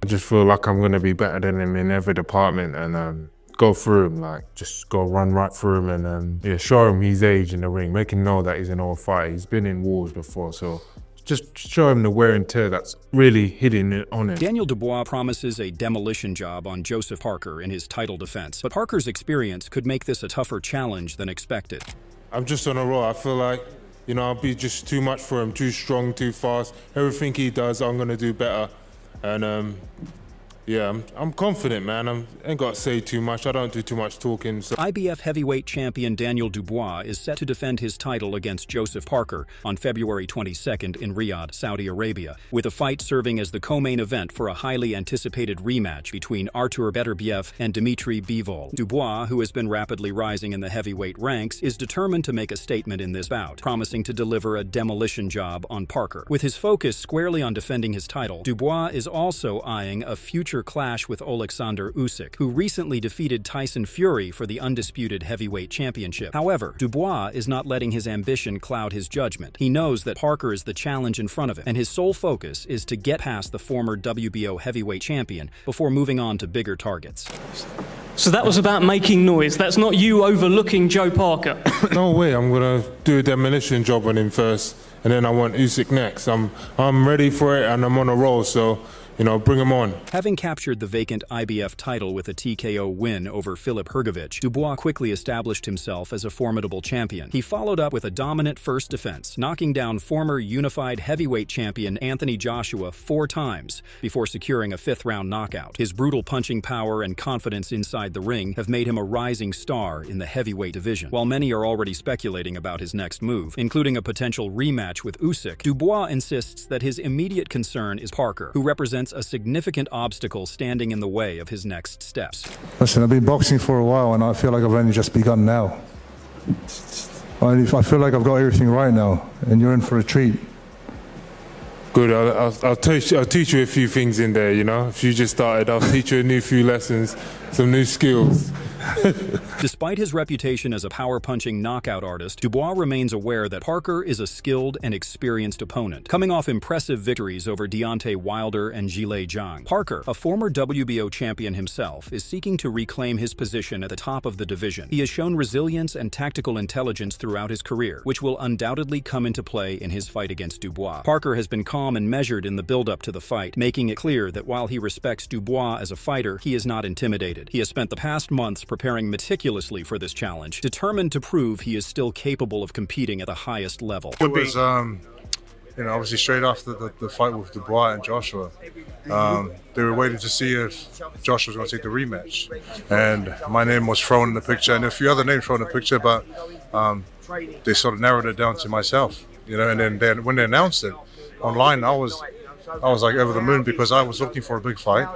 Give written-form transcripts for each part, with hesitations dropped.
just feel like I'm gonna be better than him in every department and go through him, like just go run right through him and yeah, show him his age in the ring, make him know that he's an old fighter. He's been in wars before, so just show him the wear and tear that's really hitting it on him. Daniel Dubois promises a demolition job on Joseph Parker in his title defense, but Parker's experience could make this a tougher challenge than expected. I'm just on a roll. I feel like, you know, I'll be just too much for him, too strong, too fast. Everything he does, I'm gonna do better. And yeah, I'm confident, man. I ain't got to say too much. I don't do too much talking. So. IBF heavyweight champion Daniel Dubois is set to defend his title against Joseph Parker on February 22nd in Riyadh, Saudi Arabia, with the fight serving as the co-main event for a highly anticipated rematch between Artur Beterbiev and Dimitri Bivol. Dubois, who has been rapidly rising in the heavyweight ranks, is determined to make a statement in this bout, promising to deliver a demolition job on Parker. With his focus squarely on defending his title, Dubois is also eyeing a future clash with Oleksandr Usyk, who recently defeated Tyson Fury for the undisputed heavyweight championship. However, Dubois is not letting his ambition cloud his judgment. He knows that Parker is the challenge in front of him, and his sole focus is to get past the former WBO heavyweight champion before moving on to bigger targets. So that was about making noise. That's not you overlooking Joe Parker. No way. I'm gonna do a demolition job on him first, and then I want Usyk next. I'm ready for it, and I'm on a roll. So, you know, bring him on. Having captured the vacant IBF title with a TKO win over Filip Hrgovic, Dubois quickly established himself as a formidable champion. He followed up with a dominant first defense, knocking down former unified heavyweight champion Anthony Joshua 4 times before securing a 5th-round knockout. His brutal punching power and confidence inside the ring have made him a rising star in the heavyweight division. While many are already speculating about his next move, including a potential rematch with Usyk, Dubois insists that his immediate concern is Parker, who represents a significant obstacle standing in the way of his next steps. Listen, I've been boxing for a while and I feel like I've only just begun now. I feel like I've got everything right now and you're in for a treat. Good, I'll teach you a few things in there, you know. If you just started, I'll teach you a few lessons, some new skills. Despite his reputation as a power-punching knockout artist, Dubois remains aware that Parker is a skilled and experienced opponent, coming off impressive victories over Deontay Wilder and Zhilei Zhang. Parker, a former WBO champion himself, is seeking to reclaim his position at the top of the division. He has shown resilience and tactical intelligence throughout his career, which will undoubtedly come into play in his fight against Dubois. Parker has been calm and measured in the build-up to the fight, making it clear that while he respects Dubois as a fighter, he is not intimidated. He has spent the past months preparing meticulously for this challenge, determined to prove he is still capable of competing at the highest level. It was, you know, obviously straight after the fight with Dubois and Joshua, they were waiting to see if Joshua was going to take the rematch. And my name was thrown in the picture, and a few other names thrown in the picture, but they sort of narrowed it down to myself, you know. And then when they announced it online, I was like over the moon because I was looking for a big fight.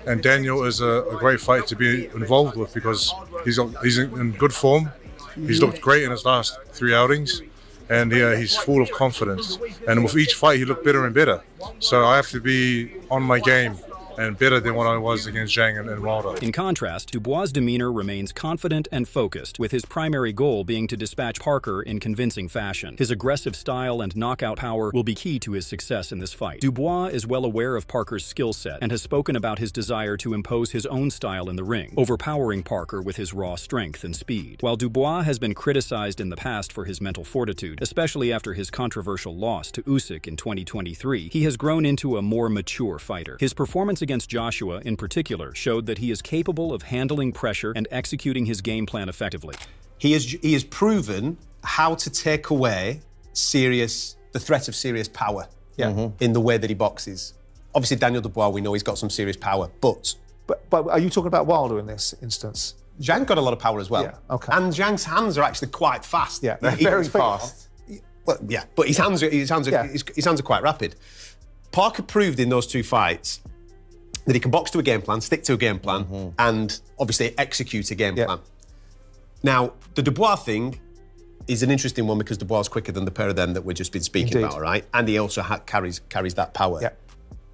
And Daniel is a great fight to be involved with because he's in good form. He's looked great in his last 3 outings, and he's full of confidence. And with each fight, he looked better and better. So I have to be on my game and better than what I was against Zhang and Wilder. In contrast, Dubois' demeanor remains confident and focused, with his primary goal being to dispatch Parker in convincing fashion. His aggressive style and knockout power will be key to his success in this fight. Dubois is well aware of Parker's skill set and has spoken about his desire to impose his own style in the ring, overpowering Parker with his raw strength and speed. While Dubois has been criticized in the past for his mental fortitude, especially after his controversial loss to Usyk in 2023, he has grown into a more mature fighter. His performance against Joshua, in particular, showed that he is capable of handling pressure and executing his game plan effectively. He has proven how to take away the threat of serious power in the way that he boxes. Obviously, Daniel Dubois, we know he's got some serious power, but are you talking about Wilder in this instance? Zhang got a lot of power as well. Yeah, okay. And Zhang's hands are actually quite fast. Yeah, they're very fast. Well, yeah, but his hands are quite rapid. Parker proved in those 2 fights that he can box to a game plan, stick to a game plan, and obviously execute a game plan. Now, the Dubois thing is an interesting one because Dubois is quicker than the pair of them that we've just been speaking about, right? And he also carries that power. Yeah.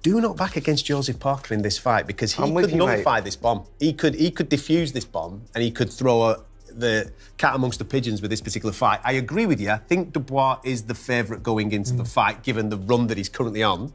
Do not back against Joseph Parker in this fight because he could nullify this bomb. He could defuse this bomb and he could throw the cat amongst the pigeons with this particular fight. I agree with you. I think Dubois is the favourite going into the fight given the run that he's currently on.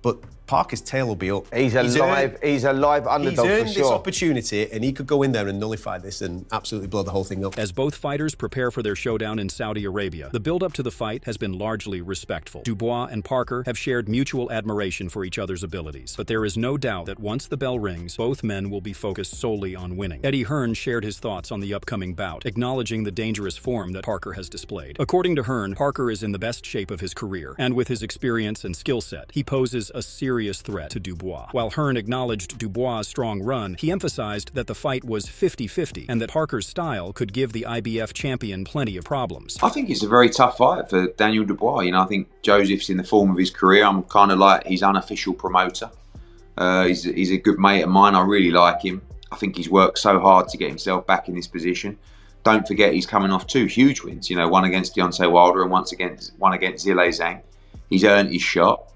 But Parker's tail will be up. He's a live underdog He's earned for this sure. opportunity, and he could go in there and nullify this and absolutely blow the whole thing up. As both fighters prepare for their showdown in Saudi Arabia, the build-up to the fight has been largely respectful. Dubois and Parker have shared mutual admiration for each other's abilities, but there is no doubt that once the bell rings, both men will be focused solely on winning. Eddie Hearn shared his thoughts on the upcoming bout, acknowledging the dangerous form that Parker has displayed. According to Hearn, Parker is in the best shape of his career, and with his experience and skill set, he poses a serious threat to Dubois. While Hearn acknowledged Dubois' strong run, he emphasized that the fight was 50-50 and that Parker's style could give the IBF champion plenty of problems. I think it's a very tough fight for Daniel Dubois. You know, I think Joseph's in the form of his career. I'm kind of like his unofficial promoter. He's a good mate of mine. I really like him. I think he's worked so hard to get himself back in this position. Don't forget he's coming off 2 huge wins. You know, one against Deontay Wilder and one against Zhilei Zhang. He's earned his shot.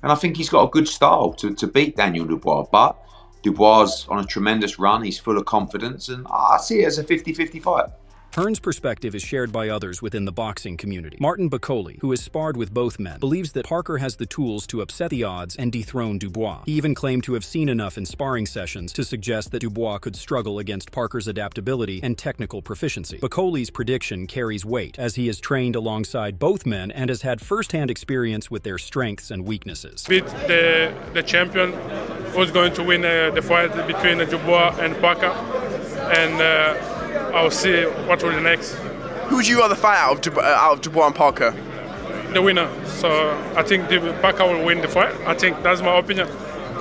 And I think he's got a good style to beat Daniel Dubois. But Dubois is on a tremendous run. He's full of confidence. And I see it as a 50-50 fight. Hearn's perspective is shared by others within the boxing community. Martin Bacoli, who has sparred with both men, believes that Parker has the tools to upset the odds and dethrone Dubois. He even claimed to have seen enough in sparring sessions to suggest that Dubois could struggle against Parker's adaptability and technical proficiency. Bacoli's prediction carries weight, as he has trained alongside both men and has had first-hand experience with their strengths and weaknesses. Beat the champion who's going to win the fight between Dubois and Parker, and I'll see what will be next. Who would you rather fight out of Dubois and Parker? The winner. So I think Parker will win the fight. I think that's my opinion.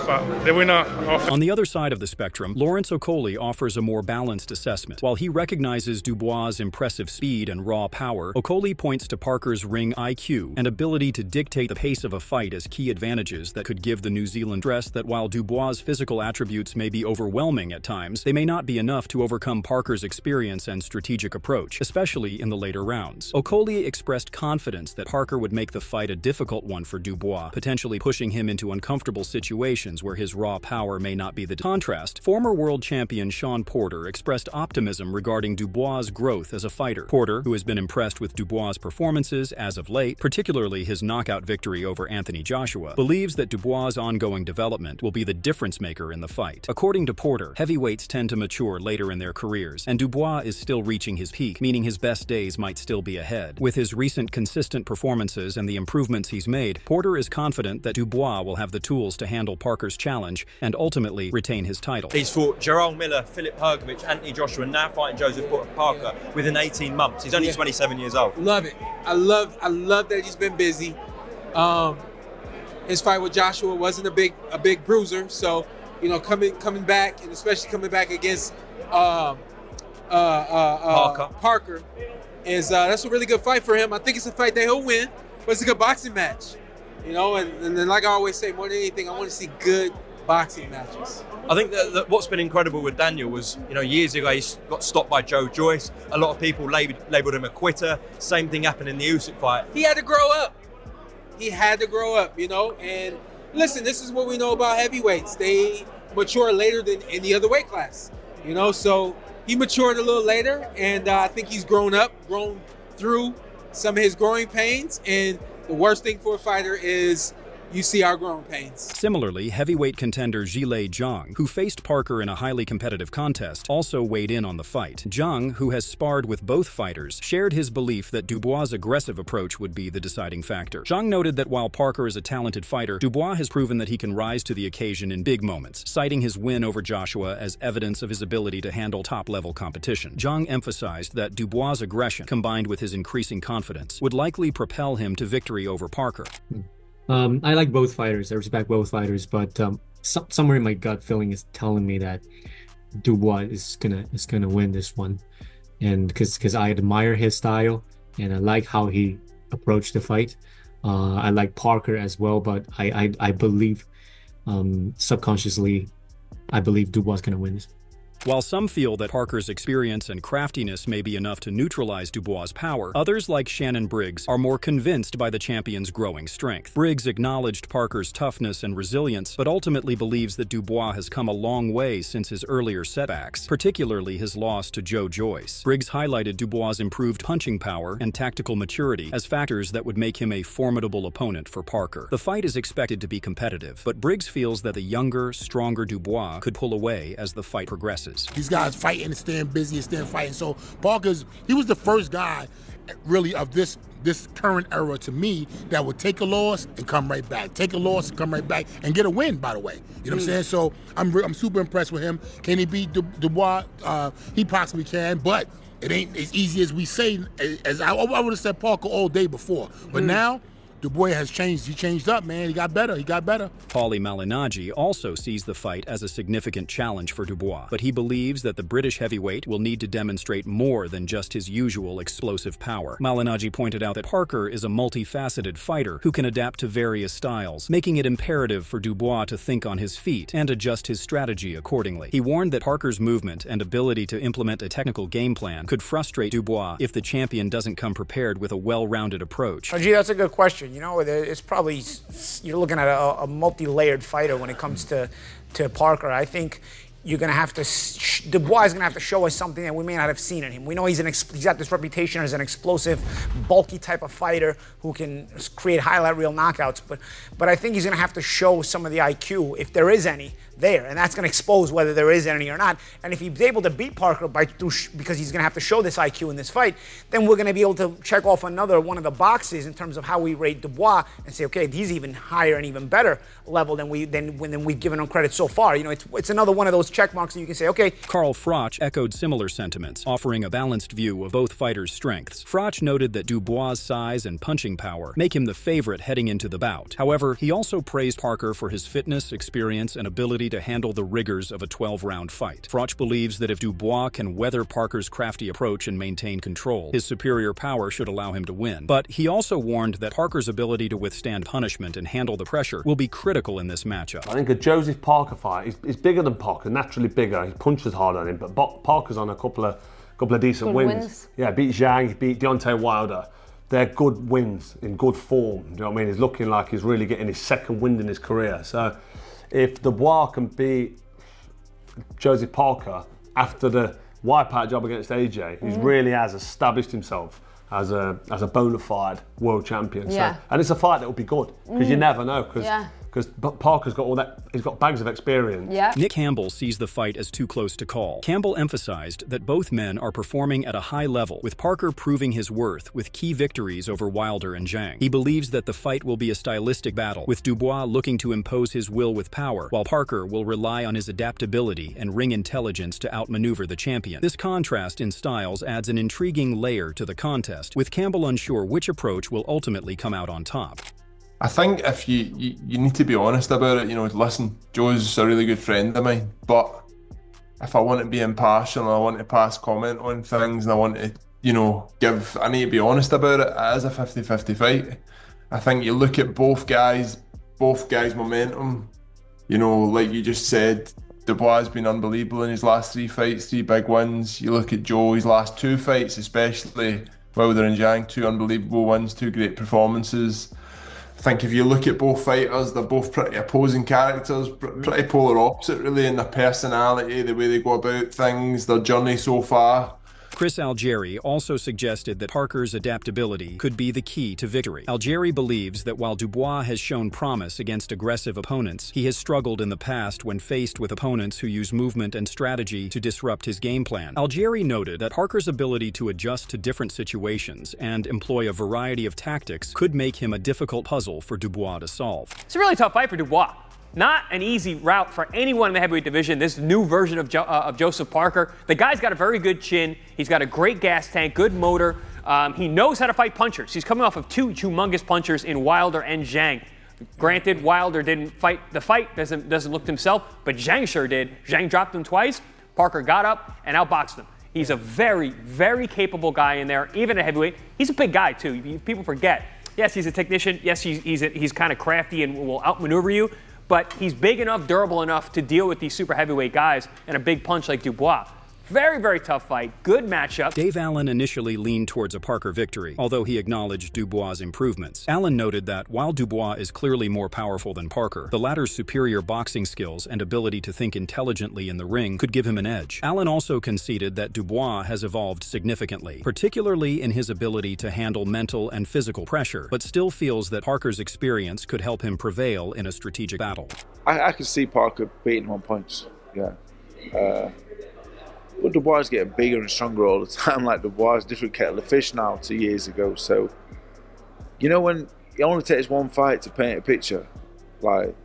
But the winner of... On the other side of the spectrum, Lawrence Okoli offers a more balanced assessment. While he recognizes Dubois' impressive speed and raw power, Okoli points to Parker's ring IQ and ability to dictate the pace of a fight as key advantages that could give the New Zealand stress that while Dubois' physical attributes may be overwhelming at times, they may not be enough to overcome Parker's experience and strategic approach, especially in the later rounds. Okoli expressed confidence that Parker would make the fight a difficult one for Dubois, potentially pushing him into uncomfortable situations where his raw power may not be the contrast. Former world champion Sean Porter expressed optimism regarding Dubois' growth as a fighter. Porter, who has been impressed with Dubois' performances as of late, particularly his knockout victory over Anthony Joshua, believes that Dubois' ongoing development will be the difference maker in the fight. According to Porter, heavyweights tend to mature later in their careers, and Dubois is still reaching his peak, meaning his best days might still be ahead. With his recent consistent performances and the improvements he's made, Porter is confident that Dubois will have the tools to handle Parker's challenge and ultimately retain his title. He's fought Gerald Miller, Philip Hergovich, Anthony Joshua, and now fighting Joseph Parker within 18 months. He's only 27 years old. Love it. I love that he's been busy. His fight with Joshua wasn't a big bruiser, so you know, coming back, and especially coming back against Parker is that's a really good fight for him. I think it's a fight that he'll win, but it's a good boxing match. You know, and then like I always say, more than anything, I want to see good boxing matches. I think that what's been incredible with Daniel was, you know, years ago he got stopped by Joe Joyce. A lot of people labelled him a quitter. Same thing happened in the Usyk fight. He had to grow up. You know. And listen, this is what we know about heavyweights. They mature later than in the other weight class. You know, so he matured a little later, and I think he's grown through some of his growing pains. And the worst thing for a fighter is you see our growing pains. Similarly, heavyweight contender Zhilei Zhang, who faced Parker in a highly competitive contest, also weighed in on the fight. Zhang, who has sparred with both fighters, shared his belief that Dubois' aggressive approach would be the deciding factor. Zhang noted that while Parker is a talented fighter, Dubois has proven that he can rise to the occasion in big moments, citing his win over Joshua as evidence of his ability to handle top-level competition. Zhang emphasized that Dubois' aggression, combined with his increasing confidence, would likely propel him to victory over Parker. I like both fighters. I respect both fighters, but somewhere in my gut feeling is telling me that Dubois is gonna win this one, and because I admire his style and I like how he approached the fight. I like Parker as well, but I believe subconsciously I believe Dubois is gonna win this. While some feel that Parker's experience and craftiness may be enough to neutralize Dubois' power, others like Shannon Briggs are more convinced by the champion's growing strength. Briggs acknowledged Parker's toughness and resilience, but ultimately believes that Dubois has come a long way since his earlier setbacks, particularly his loss to Joe Joyce. Briggs highlighted Dubois' improved punching power and tactical maturity as factors that would make him a formidable opponent for Parker. The fight is expected to be competitive, but Briggs feels that the younger, stronger Dubois could pull away as the fight progresses. These guys fighting and staying busy and staying fighting. So he was the first guy really of this current era to me that would take a loss and come right back. Take a loss and come right back and get a win, by the way. You know what I'm saying? So I'm super impressed with him. Can he beat Dubois? He possibly can, but it ain't as easy as we say. As I would have said Parker all day before. But now, Dubois has changed. He changed up, man. He got better. Paulie Malignaggi also sees the fight as a significant challenge for Dubois, but he believes that the British heavyweight will need to demonstrate more than just his usual explosive power. Malignaggi pointed out that Parker is a multifaceted fighter who can adapt to various styles, making it imperative for Dubois to think on his feet and adjust his strategy accordingly. He warned that Parker's movement and ability to implement a technical game plan could frustrate Dubois if the champion doesn't come prepared with a well-rounded approach. Oh, gee, that's a good question. You know, it's probably, you're looking at a multi-layered fighter when it comes to Parker. I think you're going to have to, Dubois is going to have to show us something that we may not have seen in him. We know he's got this reputation as an explosive, bulky type of fighter who can create highlight reel knockouts, but I think he's going to have to show some of the IQ, if there is any, there, and that's going to expose whether there is any or not. And if he's able to beat Parker because he's going to have to show this IQ in this fight, then we're going to be able to check off another one of the boxes in terms of how we rate Dubois and say, okay, he's even higher and even better level than we've given him credit so far. You know, it's another one of those check marks that you can say, okay. Carl Froch echoed similar sentiments, offering a balanced view of both fighters' strengths. Froch noted that Dubois' size and punching power make him the favorite heading into the bout. However, he also praised Parker for his fitness, experience, and ability to handle the rigors of a 12-round fight. Froch believes that if Dubois can weather Parker's crafty approach and maintain control, his superior power should allow him to win. But he also warned that Parker's ability to withstand punishment and handle the pressure will be critical in this matchup. I think a Joseph Parker fight, he's bigger than Parker, naturally bigger. He punches hard on him, but Parker's on a couple of decent wins. Yeah, beat Zhang, he beat Deontay Wilder. They're good wins in good form. Do you know what I mean? He's looking like he's really getting his second win in his career. So if Dubois can beat Joseph Parker after the wipeout job against AJ, he really has established himself as a bona fide world champion. Yeah. So, and it's a fight that will be good because you never know because Parker's got all that, he's got bags of experience. Yeah. Nick Campbell sees the fight as too close to call. Campbell emphasized that both men are performing at a high level, with Parker proving his worth with key victories over Wilder and Zhang. He believes that the fight will be a stylistic battle, with Dubois looking to impose his will with power, while Parker will rely on his adaptability and ring intelligence to outmaneuver the champion. This contrast in styles adds an intriguing layer to the contest, with Campbell unsure which approach will ultimately come out on top. I think if you need to be honest about it, you know, listen, Joe's a really good friend of mine, but if I want to be impartial and I want to pass comment on things and I want to, you know, I need to be honest about it. It is a 50-50 fight. I think you look at both guys' momentum, you know, like you just said, Dubois has been unbelievable in his last 3 fights, 3 big wins. You look at Joe, his last 2 fights, especially Wilder and Zhang, 2 unbelievable wins, 2 great performances. I think if you look at both fighters, they're both pretty opposing characters, pretty polar opposite really in their personality, the way they go about things, their journey so far. Chris Algieri also suggested that Parker's adaptability could be the key to victory. Algieri believes that while Dubois has shown promise against aggressive opponents, he has struggled in the past when faced with opponents who use movement and strategy to disrupt his game plan. Algieri noted that Parker's ability to adjust to different situations and employ a variety of tactics could make him a difficult puzzle for Dubois to solve. It's a really tough fight for Dubois. Not an easy route for anyone in the heavyweight division, this new version of Joseph Parker. The guy's got a very good chin. He's got a great gas tank, good motor. He knows how to fight punchers. He's coming off of 2 humongous punchers in Wilder and Zhang. Granted, Wilder didn't fight the fight, doesn't look to himself, but Zhang sure did. Zhang dropped him twice. Parker got up and outboxed him. He's a very, very capable guy in there, even a heavyweight. He's a big guy, too. People forget. Yes, he's a technician. Yes, he's kind of crafty and will outmaneuver you. but he's big enough, durable enough to deal with these super heavyweight guys and a big punch like Dubois. Very, very tough fight. Good matchup. Dave Allen initially leaned towards a Parker victory, although he acknowledged Dubois' improvements. Allen noted that while Dubois is clearly more powerful than Parker, the latter's superior boxing skills and ability to think intelligently in the ring could give him an edge. Allen also conceded that Dubois has evolved significantly, particularly in his ability to handle mental and physical pressure, but still feels that Parker's experience could help him prevail in a strategic battle. I could see Parker beating him on points, yeah. Well, Dubois is getting bigger and stronger all the time. Like, Dubois is a different kettle of fish now 2 years ago. So, you know, when it only takes one fight to paint a picture, like,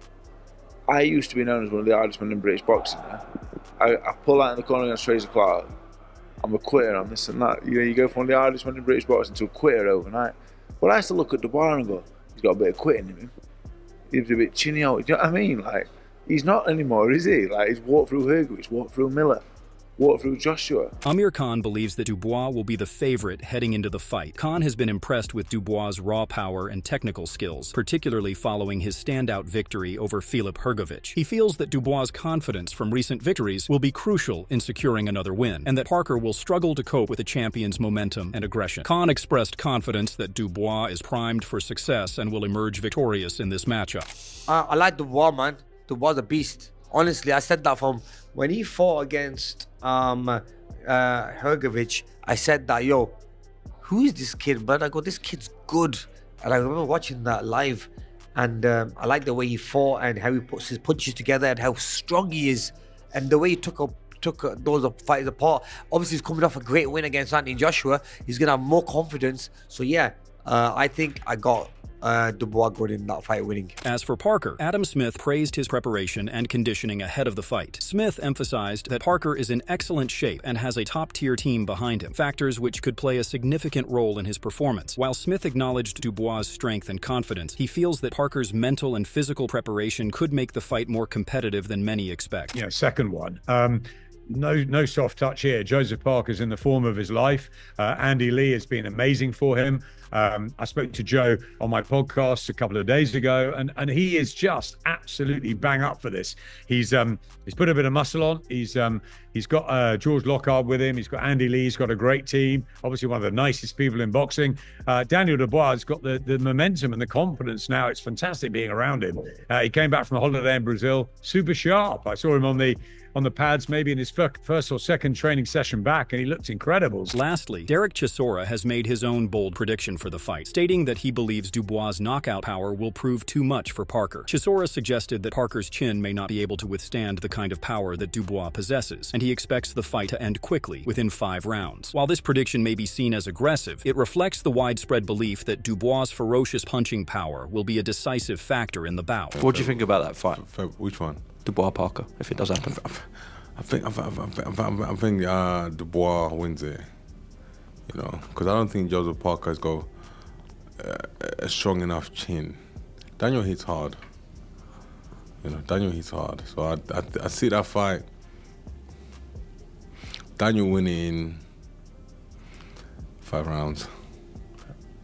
I used to be known as one of the hardest men in British boxing. I pull out in the corner against Fraser Clark. I'm a quitter on this and that. You know, you go from one of the hardest men in British boxing to a quitter overnight. But I used to look at Dubois and go, he's got a bit of quitting in him. He's a bit chinny out. You know what I mean? Like, he's not anymore, is he? Like, he's walked through Hergovich, walked through Miller, walked through Joshua. Amir Khan believes that Dubois will be the favorite heading into the fight. Khan has been impressed with Dubois' raw power and technical skills, particularly following his standout victory over Filip Hergovich. He feels that Dubois' confidence from recent victories will be crucial in securing another win, and that Parker will struggle to cope with the champion's momentum and aggression. Khan expressed confidence that Dubois is primed for success and will emerge victorious in this matchup. I like Dubois, man. Dubois a beast. Honestly, I said that from when he fought against Hergovich. I said that, yo, who is this kid, man? I go, this kid's good. And I remember watching that live, and I like the way he fought and how he puts his punches together and how strong he is, and the way he took those fighters apart. Obviously, he's coming off a great win against Anthony Joshua. He's gonna have more confidence. So yeah, I think I got Dubois going in that fight winning. As for Parker, Adam Smith praised his preparation and conditioning ahead of the fight. Smith emphasized that Parker is in excellent shape and has a top-tier team behind him, factors which could play a significant role in his performance. While Smith acknowledged Dubois' strength and confidence, he feels that Parker's mental and physical preparation could make the fight more competitive than many expect. Yeah, second one. No soft touch here. Joseph Parker's in the form of his life. Andy Lee has been amazing for him. I spoke to Joe on my podcast a couple of days ago, and he is just absolutely bang up for this. He's put a bit of muscle on. He's got George Lockhart with him. He's got Andy Lee. He's got a great team. Obviously, one of the nicest people in boxing. Daniel Dubois has got the momentum and the confidence now. It's fantastic being around him. He came back from a holiday in Brazil, super sharp. I saw him on the pads, maybe in his first or second training session back, and he looked incredible. Lastly, Derek Chisora has made his own bold prediction for the fight, stating that he believes Dubois' knockout power will prove too much for Parker. Chisora suggested that Parker's chin may not be able to withstand the kind of power that Dubois possesses, and he expects the fight to end quickly, within 5 rounds. While this prediction may be seen as aggressive, it reflects the widespread belief that Dubois' ferocious punching power will be a decisive factor in the bout. What do you think about that fight? Which one? Dubois Parker, if it does happen. I think Dubois wins it. You know, because I don't think Joseph Parker's got a strong enough chin. Daniel hits hard. You know, Daniel hits hard. So I see that fight. Daniel winning in 5 rounds.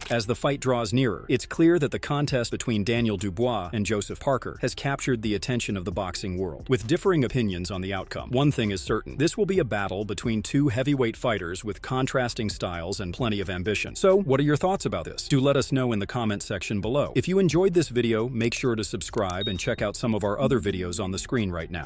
As the fight draws nearer, it's clear that the contest between Daniel Dubois and Joseph Parker has captured the attention of the boxing world. With differing opinions on the outcome, one thing is certain: this will be a battle between 2 heavyweight fighters with contrasting styles and plenty of ambition. So, what are your thoughts about this? Do let us know in the comment section below. If you enjoyed this video, make sure to subscribe and check out some of our other videos on the screen right now.